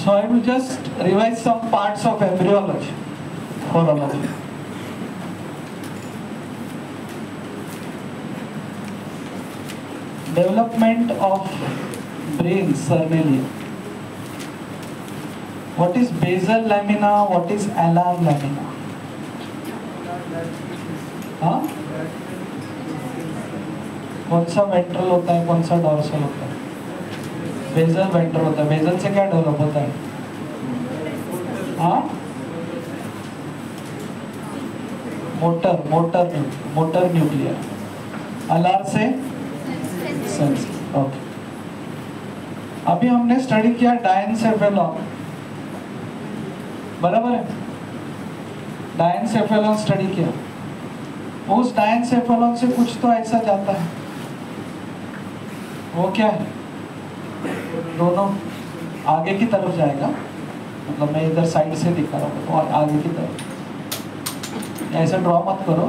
So I will just revise some parts of embryology for all of you. Development of brain cernally. What is basal lamina? What is alar lamina? हाँ? कौन सा ventral होता है, कौन सा dorsal होता है? बेसल वेंट्रल होता है. बेसल से क्या डेवलप होता है? हाँ? Motor nuclear. अलार से सेंस. ओके. अभी हमने स्टडी किया डायनसेफेलॉन, बराबर है? डायनसेफेलॉन स्टडी किया. उस डायनसेफेलॉन से कुछ तो ऐसा जाता है. वो क्या है? दोनों आगे की तरफ जाएगा. मतलब मैं इधर साइड से दिखा रहा हूँ तो आगे की तरफ. ऐसा ड्रॉ मत करो.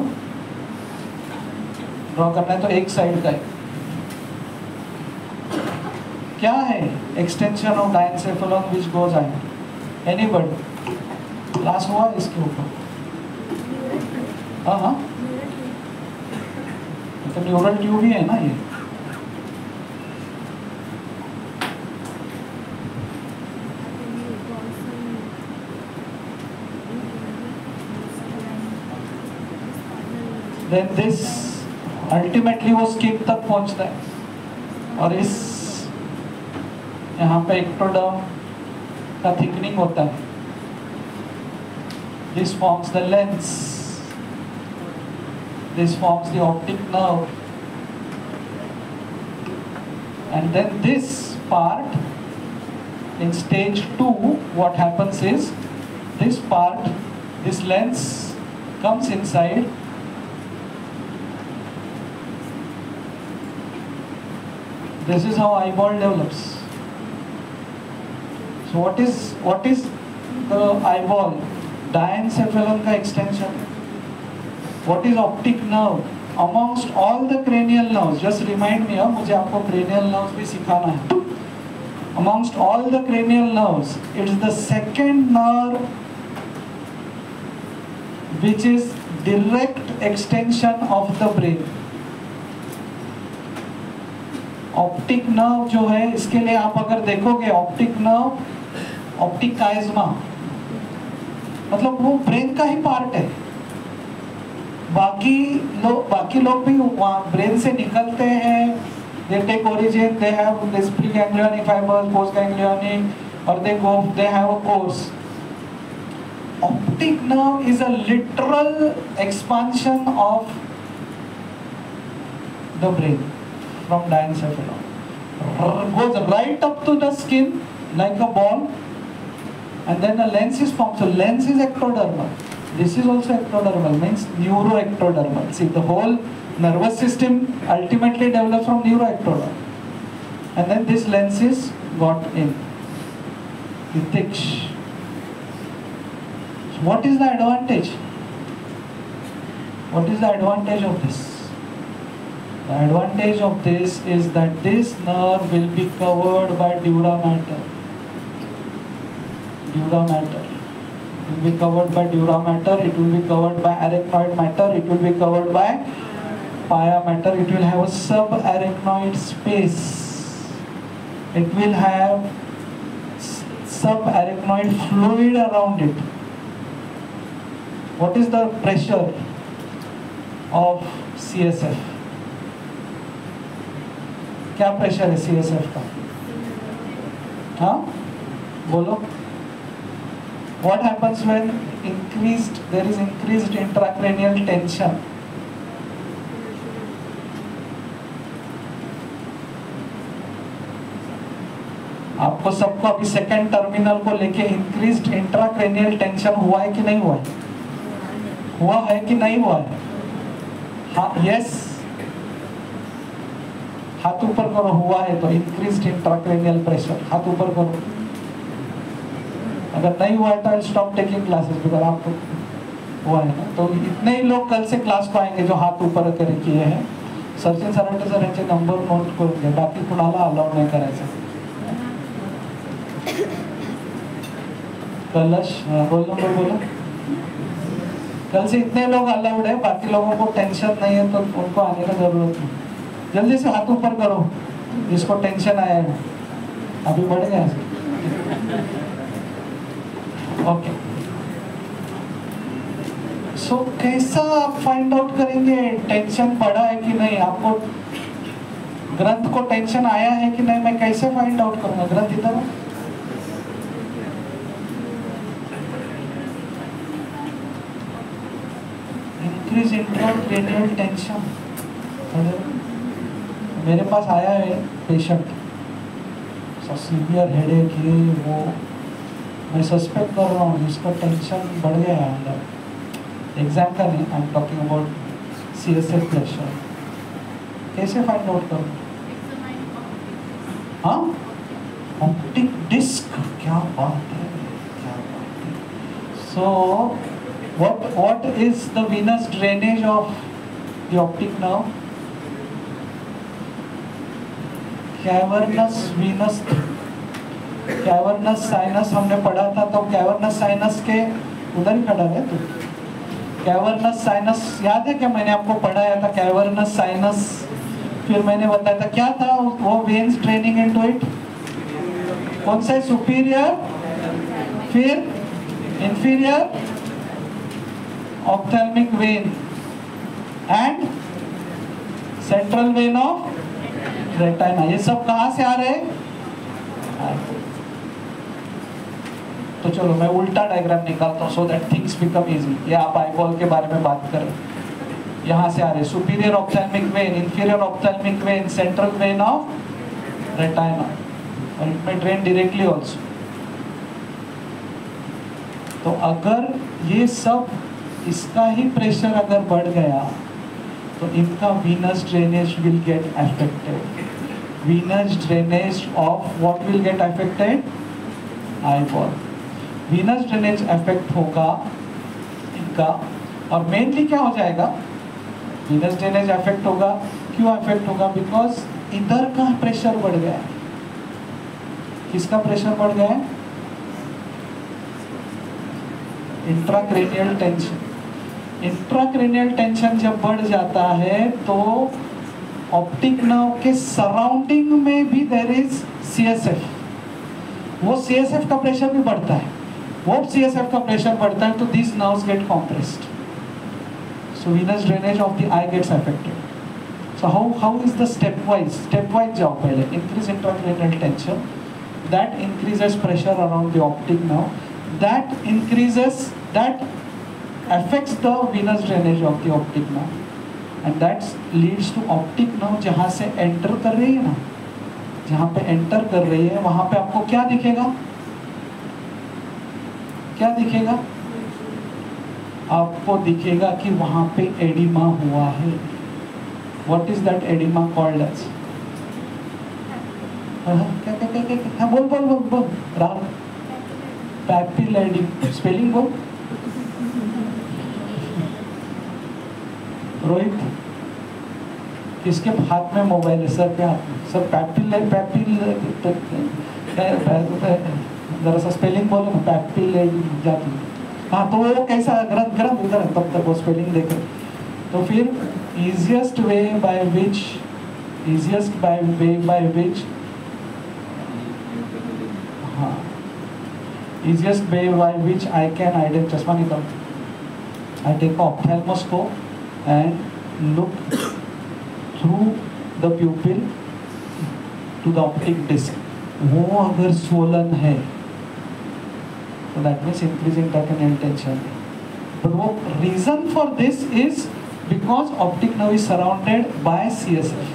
ड्रॉ करना है तो एक साइड का है. क्या है extension of diencephalon which goes ahead? Anybody? Class हुआ इसके ऊपर? हाँ. तो न्यूरल ट्यूब ही है ना ये. Then this ultimately वो स्किन तक पहुंचता है और इस यहाँ पे एक्टोडर्म का थिकनिंग होता है. This forms the lens. This forms the optic nerve. And then this part, in stage 2, what happens is, this part, this lens comes inside. This is how eyeball develops. So what is the eyeball? Diencephalon का extension. What is optic nerve? Amongst all the cranial nerves, just remind me, मुझे आपको cranial nerves भी सिखाना है. Amongst all the cranial nerves, it is the second nerve which is direct extension of the brain. Optic nerve जो है, इसके लिए आप अगर देखोगे ऑप्टिक नर्व, ऑप्टिक काइज़मा, मतलब वो ब्रेन का ही पार्ट है. बाकी लोग भी ब्रेन से निकलते हैं. They take origin, they have this preganglionic fibres, postganglionic, और they have a course. Optic nerve is a literal expansion of the brain from diencephalon. Goes right up to the skin like a ball, and then a lens is formed. So lens is ectodermal. This is also ectodermal, means neuroectodermal. See, the whole nervous system ultimately develops from neuroectodermal. And then this lens is got in the thick. So what is the advantage? What is the advantage of this? The advantage of this is that this nerve will be covered by dura mater. Dura mater. It will be covered by dura mater. It will be covered by arachnoid matter. It will be covered by pia mater. It will have a subarachnoid space. It will have subarachnoid fluid around it. What is the pressure of CSF? क्या pressure है CSF का? हाँ, बोलो. What happens when there is increased intracranial tension? आपको सबको अभी second terminal को लेके इंक्रीज्ड इंट्राक्रेनियल टेंशन हुआ है कि नहीं हुआ है? हुआ है कि नहीं हुआ है? हाँ, यस. हाथ ऊपर करो. हुआ है तो इंक्रीज्ड इंट्राक्रेनियल प्रेशर. हाथ ऊपर करो. अगर नहीं हुआ है तो I stop taking classes, because आपको हुआ है ना. तो इतने ही लोग कल से क्लास को आएंगे जो हाथ ऊपर करे किए हैं. सचिन सराटे सर यांचे नंबर नोट करून घ्या. बाकी कुणाला अलाउड नाही करायचं. कलश, रोल नंबर बोलो। कल से इतने लोग अलाउड है, बाकी लोगों को टेंशन नहीं है तो उनको आने का जरूरत नहीं। जल्दी से हाथ ऊपर करो जिसको टेंशन आया है, अभी बढ़ गया। ओके, सो कैसा आप फाइंड आउट करेंगे टेंशन बढ़ा है कि नहीं? आपको ग्रंथ को टेंशन आया है कि नहीं, मैं कैसे फाइंड आउट करूंगा? ग्रंथ इधर इंक्रीज इंट्राक्रैनियल टेंशन। मेरे पास आया है पेशेंट, सीवियर हेडेक है वो, मैं सस्पेक्ट कर रहा हूँ इसका टेंशन बढ़ गया है अंदर। एग्जाम का नहीं, I am talking about CSF pressure. कैसे फाइंड आउट करूँ? हाँ, ऑप्टिक डिस्क, क्या बात है, क्या बात है। सो what is the venous drainage of the optic nerve? Cavernous Venus, cavernous sinus हमने पढ़ा था, तो कैवर्नस साइनस के उधर ही खड़ा है। तो कैवर्नस साइनस याद है क्या? मैंने आपको पढ़ाया था कैवर्नस साइनस, फिर मैंने बताया था क्या था वो, वेन्स ट्रेनिंग इनटू इट। कौन सा? सुपीरियर, फिर inferior ophthalmic when and central vein of retina. ये सब कहां से आ रहे हैं? तो चलो मैं उल्टा डायग्राम निकालता हूं so that things become easy. ये आप आईबॉल के बारे में बात करें, यहां से आ रहे superior ophthalmic when, inferior ophthalmic when, central vein of retina, और इट में ड्रेन डायरेक्टली आल्सो। तो अगर ये सब, इसका ही प्रेशर अगर बढ़ गया तो इनका Venus drainage will get affected. Venus drainage of what will get affected? Eyeball. Venus drainage affect होगा इनका, और मेनली क्या हो जाएगा? वीनस ड्रेनेज अफेक्ट होगा। क्यों अफेक्ट होगा? बिकॉज इधर का प्रेशर बढ़ गया है। किसका प्रेशर बढ़ गया है? Intracranial tension. इंट्राक्रैनियल टेंशन जब बढ़ जाता है तो ऑप्टिक नर्व के सराउंडिंग में भी देयर इज सीएसएफ, वो सीएसएफ का प्रेशर भी बढ़ता है। वो सीएसएफ का प्रेशर बढ़ता है तो this nerves get compressed, so venous drainage of the eye gets affected. So how is the stepwise जाओ पहले। increase intracranial tension, that increases pressure around the optic nerve, that affects the venous drainage of the optic nerve, and that leads to optic nerve जहाँ से enter कर रही है ना, जहाँ पे enter कर रही है वहाँ पे आपको क्या दिखेगा? क्या दिखेगा? आपको दिखेगा कि वहाँ पे एडिमा हुआ है। What is that edema called as? क्या बोल राहुल। पैपिलेडिमा, स्पेलिंग बोल रोहित। किसके हाथ में मोबाइल है? सर पे हाथ में। सर जरा सा स्पेलिंग बोलो ना, पैपिलेडिमा जाती है। हाँ, तो वो कैसा ग्रंथ इधर है, तब तक वो स्पेलिंग देखे। तो फिर easiest way by which हाँ, easiest way by which I can identify, चश्मा निकाल, I take ophthalmoscope and look through the pupil to the optic disc. वो अगर swollen है so that means increasing intracranial tension. But what reason for this is because optic nerve is surrounded by CSF,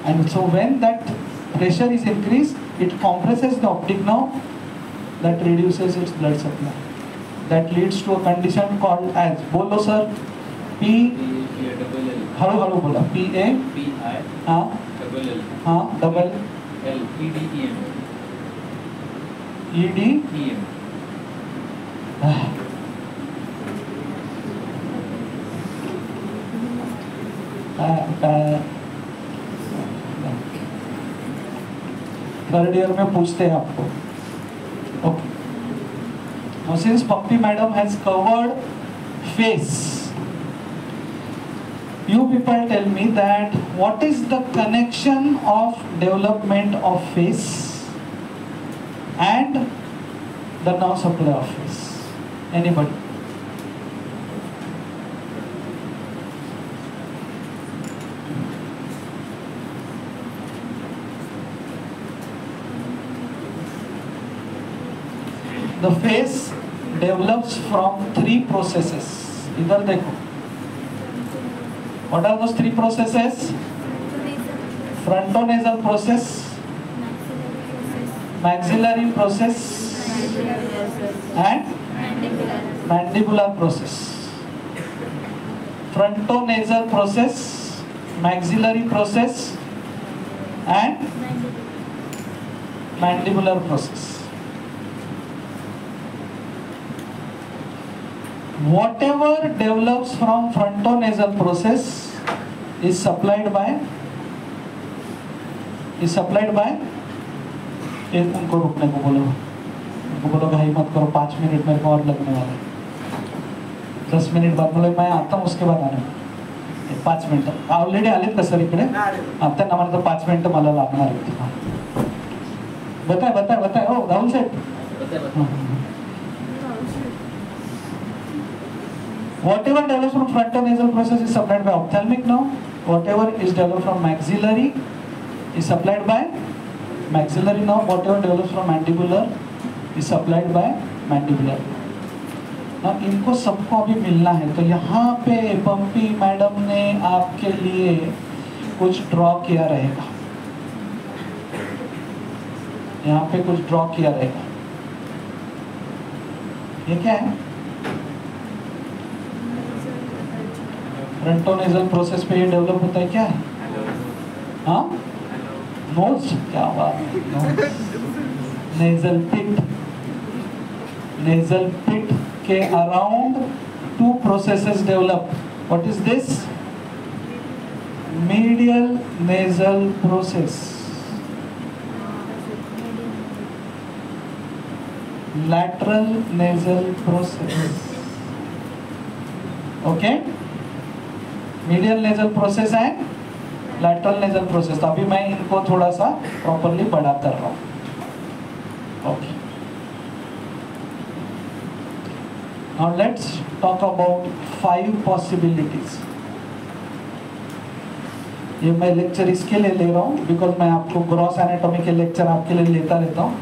and so when that pressure is increased, it compresses the optic nerve, that reduces its blood supply, that leads to a condition called as, बोलो sir, P hello hello बोला, PA हाँ हाँ double ED third year में पूछते हैं आपको। Okay, Now since Pampi madam has covered face, you people tell me that what is the connection of development of face and the nerve supply of face? Anybody? The face develops from 3 processes. इधर देखो. What are those 3 processes? Frontonasal process, maxillary process, and mandibular process. Frontonasal process, maxillary process, and mandibular process. Whatever develops from frontonasal process is supplied by उनको रुकने को बोलो भाई मत करो, 5 minute मेरे को और लगने वाला है, 10 मिनिट बाद बोले मैं आता हूँ उसके बाद आने वाला. 5 मिनिट ऑलरेडी आलेत का सर इकडे आता ना, मला तर 5 मिनिट मला लागणार आहेत. बताए हो राहुल साहेब. Whatever develops from frontonasal process is supplied by ophthalmic nerve. Whatever is developed from maxillary is supplied by maxillary nerve. Whatever develops from mandibular is supplied by mandibular. Now इनको सबको अभी मिलना है, तो यहाँ पे पंपी मैडम ने आपके लिए कुछ ड्रॉ किया रहेगा. यहाँ पे कुछ ड्रॉ किया रहेगा. ये क्या है? फ्रंटोनेजल प्रोसेस पे ये डेवलप होता है. क्या है? हाँ, नोज. क्या बात है. नेजल पिट. नेजल पिट के around 2 processes develop. What is this? Medial nasal process, lateral nasal process. Okay, medial nasal process है, लैटरल नेजल प्रोसेस. तो अभी मैं इनको थोड़ा सा प्रॉपरली बड़ा कर रहा हूं. Okay, now let's talk about 5 possibilities. ये मैं लेक्चर इसके लिए ले रहा हूँ बिकॉज मैं आपको ग्रॉस एनाटॉमी के लेक्चर आपके लिए लेता रहता हूँ,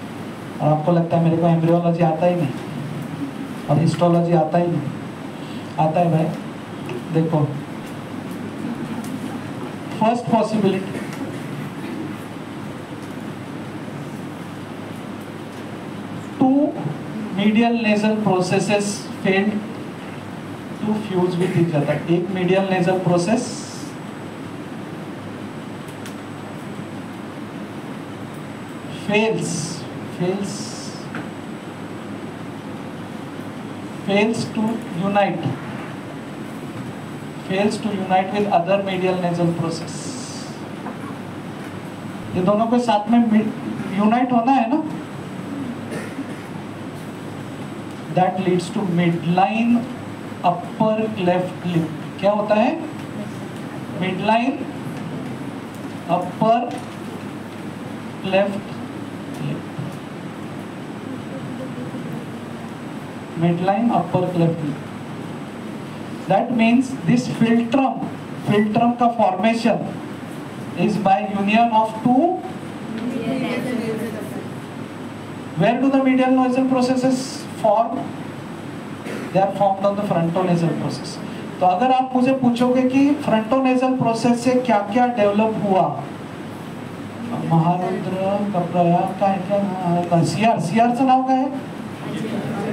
और आपको लगता है मेरे को एम्ब्रियोलॉजी आता ही नहीं और हिस्टोलॉजी आता ही नहीं. आता है भाई. देखो, first possibility, two medial nasal processes failed to fuse with each other. एक medial nasal process fails to unite with other medial nasal process. ये दोनों को साथ में यूनाइट होना है ना. That leads to midline upper cleft lip. क्या होता है? midline upper cleft lip. midline upper cleft lip. That means this philtrum का formation is by union of 2. Where do the medial nasal processes form? They are formed on the frontonasal process. तो अगर आप मुझे पूछोगे कि frontonasal process से क्या क्या डेवलप हुआ, महारुद्र कपड़ा का है, सीआर चं नाव काय?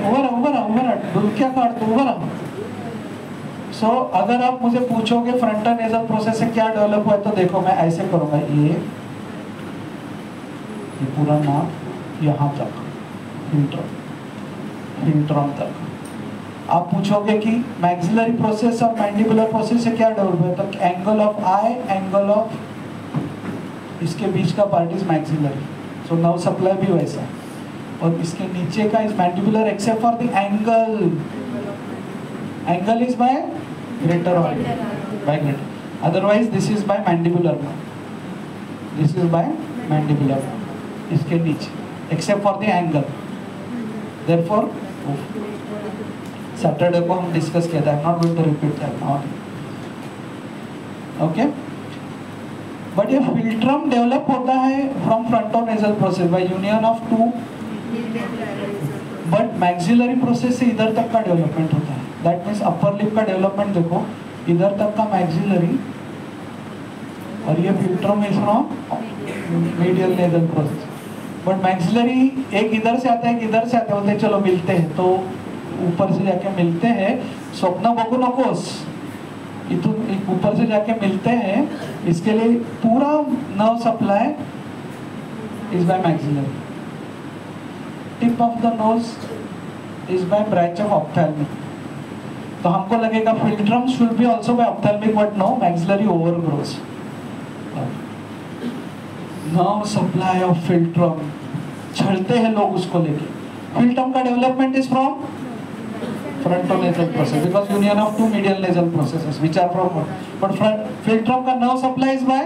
उभं डुलक्या काढतो उभं. सो अगर आप मुझे पूछोगे फ्रंटोनेजल प्रोसेस से क्या डेवलप हुआ है, तो देखो मैं ऐसे करूंगा, ये पूरा नाक यहाँ तक, फिल्ट्रम तक. आप पूछोगे कि मैक्सिलरी प्रोसेस और मैंडिबुलर प्रोसेस से क्या डेवलप हुआ है, तो angle of eye, angle of इसके बीच का part is maxillary. So nerve supply भी वैसा. और इसके नीचे का is mandibular except for the angle. Angle is by greater और by greater. Otherwise this is by mandibular. This is by mandibular. इसके नीचे except for the angle. Therefore Saturday को हम डिस्कस किया था. आई am not going to repeat that now. Okay. But ये philtrum develop होता है from frontonasal process by union of two. But maxillary process से इधर तक का डेवलपमेंट होता है. दैट मीन्स अपर लिप का डेवलपमेंट देखो, इधर तक का मैक्सिलरी, और ये philtrum is from medial nasal process. But maxillary एक इधर से आता है, एक इधर से आता है, बोलते हैं चलो मिलते हैं, तो ऊपर से जाके मिलते हैं. स्वप्न बघू नकोस, इथून एक ऊपर से जाके मिलते हैं. इसके लिए पूरा nerve supply is by maxillary. Tip of the nose is by branch of ophthalmic. तो हमको लगेगा philtrum should be also by ophthalmic, but no, maxillary overgrows. Nerve supply of philtrum, छलते हैं लोग उसको लेके. फिल्ट्रम का development is from frontonasal process because union of two medial nasal processes which are from, but filtrum का nerve supply is by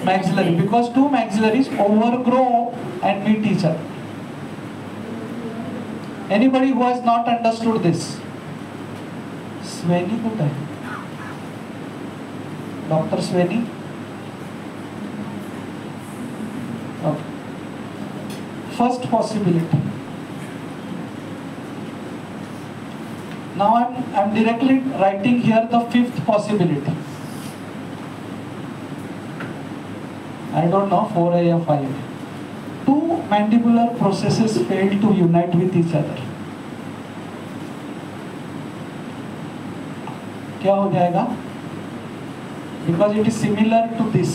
maxillary because two maxillaries overgrow and meet each other. Anybody who has not understood this? Sweni कुठे आहे? Dr. Sweni? Okay. First possibility. Now I'm directly writing here the fifth possibility. I don't know 4A or 5A. Two mandibular processes fail to unite with each other. क्या हो जाएगा? Because it is similar to this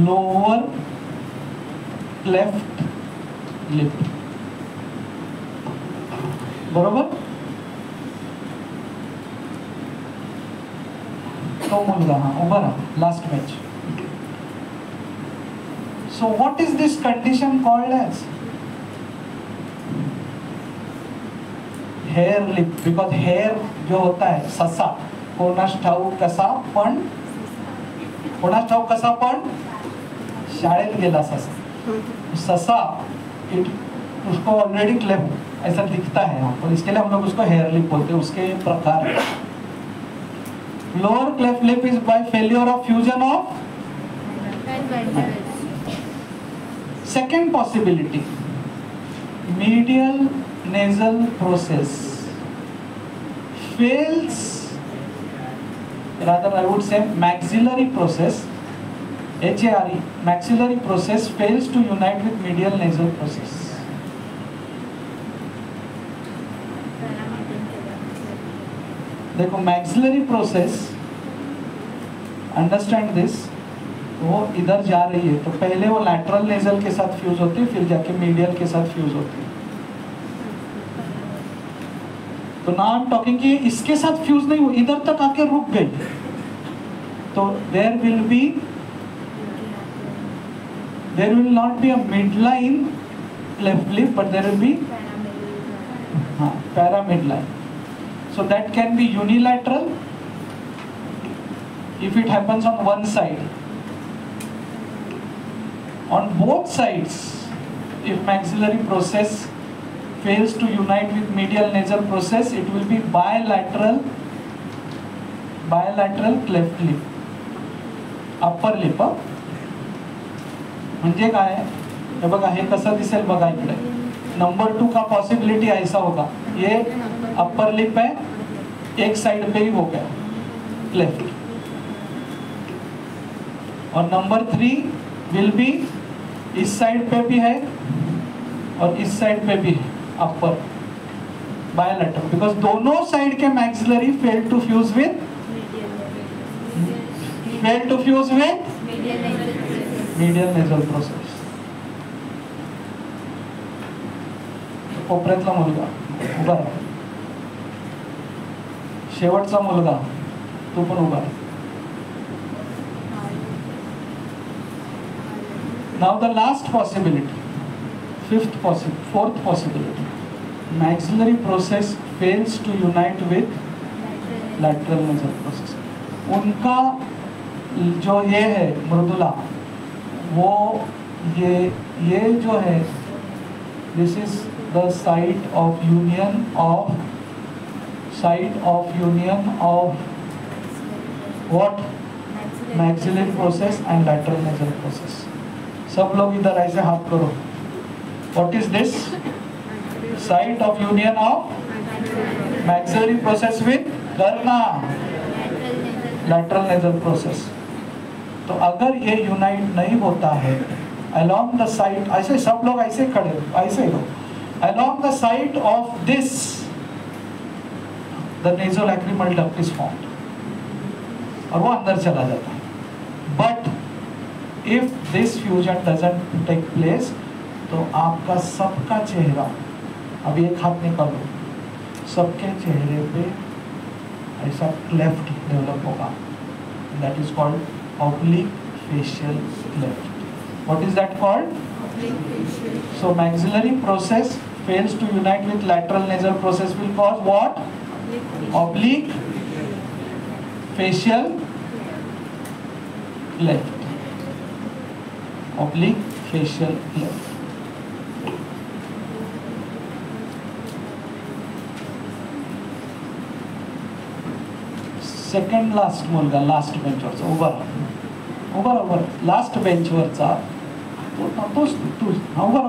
lower cleft lip. बरोबर? तो मुलगा हाँ उभा रहा, last match. So what is this condition called as? Hare lip. Because hare जो होता है ससा, कोणास ठाऊक कसा पण, कोणास ठाऊक कसा पण शाळेत गेला ससा. ससा उसको ऑलरेडी क्लेफ्ट ऐसा दिखता है हमको, इसके लिए हम लोग उसको हेयर लिप बोलते हैं. उसके प्रकार lower cleft lip is by failure of fusion of. Second possibility, medial nasal process fails, rather I would say maxillary process, HARE, maxillary process fails to unite with medial nasal process. देखो maxillary process, understand this, वो इधर जा रही है तो पहले वो lateral nasal के साथ फ्यूज होती है, फिर जाके मीडियल के साथ फ्यूज होती है. तो नाउ आई एम टॉकिंग कि इसके साथ फ्यूज नहीं हुई, इधर तक आके रुक गई, तो there will not be a mid line cleft lip, but there will be para mid line. So that can be unilateral if it happens on one side. On both sides, if maxillary process fails to unite with medial nasal process, it will be bilateral cleft lip, upper lip. म्हणजे काय, हे बघा, हे कसं दिसेल बघा इकडे. Number 2 का possibility ऐसा होगा, ये अपर लिप है, एक साइड पे ही हो गया क्लेफ्ट. और नंबर 3 विल बी इस साइड पे भी है और इस साइड पे भी है, अपर बायलैटरल, बिकॉज दोनों साइड के maxillary fail to fuse with medial nasal process. कोपऱ्यातला मुलगा उभा राहा, शेवटचा मुलगा तो पण उभा राहा. Now the last possibility, fourth possibility, maxillary process fails to unite with lateral nasal process. उनका जो ये है मृदुला, वो ये जो है, this is the site of union of what? Maxillary process and lateral nasal process. सब लोग इधर ऐसे हाथ करो. What is this? Site of union of maxillary process with करना lateral nasal process. तो अगर ये यूनाइट नहीं होता है along the site, ऐसे सब लोग ऐसे खड़े, ऐसे हो, along the site of this, the nasolacrimal duct is formed और वो अंदर चला जाता है. But if this fusion doesn't take place, तो आपका सबका चेहरा, अभी एक हाथ निकालो, सबके चेहरे पे ऐसा क्लेफ्ट डेवलप होगा. That is called oblique facial cleft. What is that called? Oblique facial. So maxillary process fails to unite with lateral nasal process will cause what? Oblique facial cleft. Oblique facial cleft. Second last मुलगा last बेंचवरचा उभा last बेंचवरचा तोच तू उभा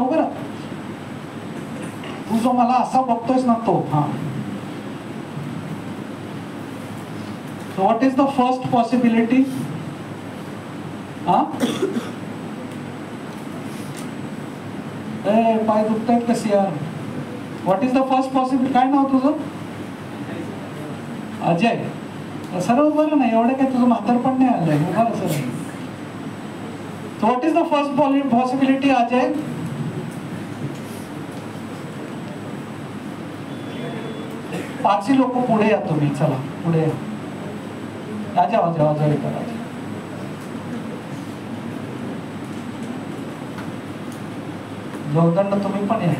तू जो मला असा बघतोयस ना तो. हा, so what is the first possibility? पाय दुखतायत कशी यार. What is the first possibility? काय नाव तुझं? अजय. सरळ बरं नाही, एवढं काय तुझं म्हातार पण नाही आलंय. बरं sir. So what is the first possibility, Ajay? पाचही लोक पुढे या तुम्ही. चला पुढे या. आजा इकडे. जोगदंड तुम्ही पण या.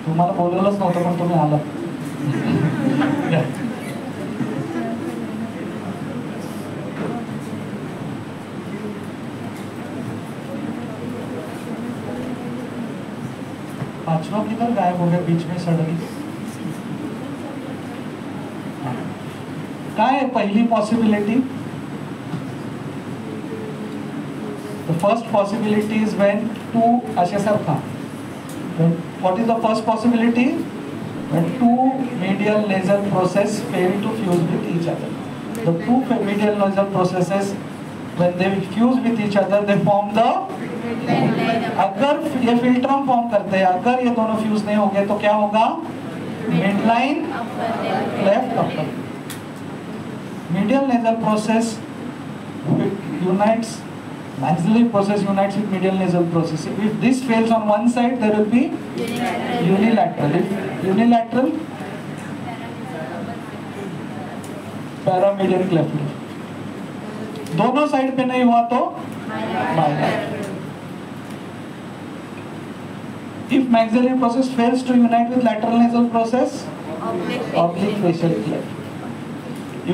तुम्हाला बोलवलंच नव्हतं पण तुम्ही आलात. पांचवा किधर गायब हो गया बीच में सडनली. काय आहे पहिली possibility? The first possibility is when two अशा सारखा. What is the first possibility? When two medial nasal process fail to fuse with each other. The two medial nasal processes, when they fuse with each other, they form the. अगर ये philtrum form करते हैं, अगर ये दोनों fuse नहीं हो गए तो क्या होगा? Midline left upper. medial nasal process unites, maxillary process unites with medial nasal process. If this fails on one side, there will be unilateral. If unilateral, paramedial cleft. दोनों साइड पे नहीं हुआ तो bilateral. If maxillary process fails to unite with lateral nasal process, oblique facial cleft.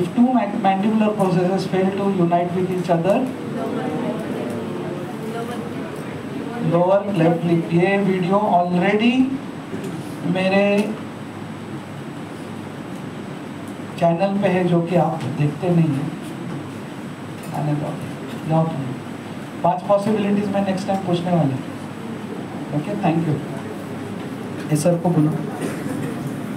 If two mandibular processes fail to unite with each other, lower cleft lip. ये video already मेरे channel पे है, जो कि आप देखते नहीं हैं. आने जाओ तुम. 5 पॉसिबिलिटीज में नेक्स्ट टाइम पूछने वाले. Okay, thank you. सर को बोलो.